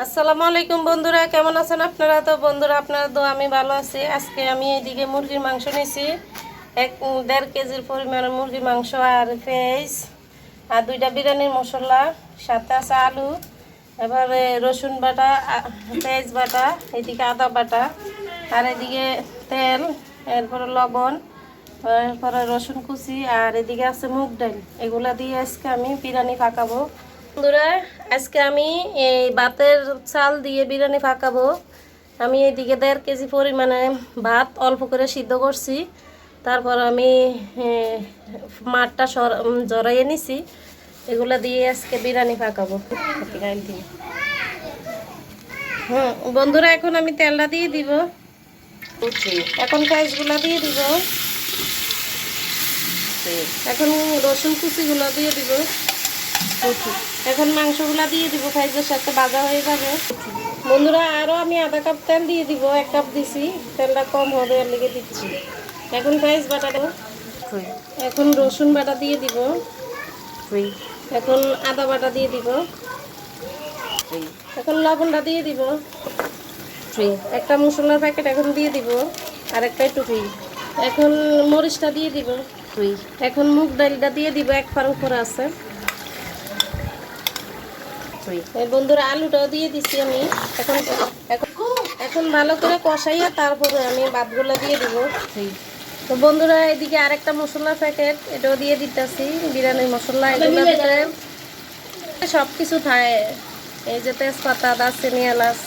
আসসালামু আলাইকুম বন্ধুরা, কেমন আছেন আপনারা? তো বন্ধুরা, আপনারা তো আমি ভালো আছি। আজকে আমি এইদিকে মুরগির মাংস নিয়েছি, 1.5 কেজির পরিমাণের মুরগির মাংস আর পেঁয়াজ আর 2টা বিরিয়ানির মশলা, সাথে আছে আলু, এবারে রসুন বাটা, পেঁয়াজ বাটা, এদিকে আদা বাটা, আর এদিকে তেল, এরপরে লবণ, এরপরে রসুন কুচি, আর এদিকে আছে মুগ ডাল। এগুলা দিয়ে আজকে আমি বিরিয়ানি পাকাবো বন্ধুরা। আজকে আমি এই ভাতের চাল দিয়ে বিরিয়ানি পাকাবো। আমি এদিকে 1.5 কেজি পরিমাণে ভাত অল্প করে সিদ্ধ করছি। তারপর আমি মাঠটা জড়াইয়ে নিছি। এগুলা দিয়ে আজকে বিরিয়ানি পাকাবো। বন্ধুরা, এখন আমি তেলটা দিয়ে দিব। এখন পেঁয়াজগুলা দিয়ে দিব। এখন রসুন কুচিগুলো দিয়ে দিব। এখন মাংসগুলা দিয়ে দিব, পেঁয়াজের সাথে ভাজা হয়ে যাবে বন্ধুরা। আরও আমি আধা কাপ তেল দিয়ে দিব, 1 কাপ দিছি, তেলটা কম হবে এর লেগে দিচ্ছি। এখন পেঁয়াজ বাটা দেব, এখন রসুন বাটা দিয়ে দিব, এখন আদা বাটা দিয়ে দিব, এখন লবণটা দিয়ে দিব, একটা মশলার প্যাকেট এখন দিয়ে দিব, আর একটা একটু এখন মরিচটা দিয়ে দিব, এখন মুগ ডালটা দিয়ে দিব, এক ফার উপরে আছে বন্ধুরা। আলুটাও দিয়ে দিচ্ছি আমি। এখন এখন ভালো করে কষাইয়া তারপরে আমি ভাতগুলো দিয়ে দিব। তো বন্ধুরা, এদিকে আরেকটা মশলার প্যাকেট, এটাও দিয়ে দিতেছি, বিরিয়ানির মশলা। এগুলোর ভিতরে সব কিছু থাকে, এই যে তেজপাতা, দারচিনি, এলাচ।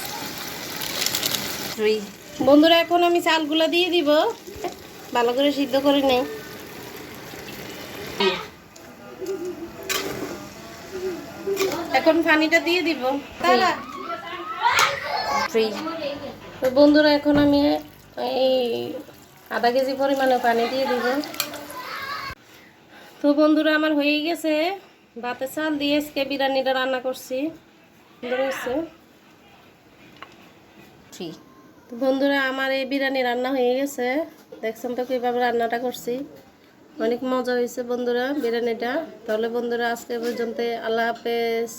বন্ধুরা, এখন আমি চালগুলো দিয়ে দিব, ভালো করে সিদ্ধ করে নেই। এখন পানিটা দিয়ে দিব। তো বন্ধুরা, এখন আমি এই আধা কেজি পরিমাণে পানি দিয়ে দিব। তো বন্ধুরা, আমার হয়ে গেছে ভাতের চাল দিয়ে আজকে বিরিয়ানিটা রান্না করছি। তো বন্ধুরা, আমার এই বিরিয়ানি রান্না হয়ে গেছে। দেখছেন তো কীভাবে রান্নাটা করছি, অনেক মজা হয়েছে বন্ধুরা বিরিয়ানিটা। তাহলে বন্ধুরা, আজকে পর্যন্ত, আল্লাহ হাফেজ।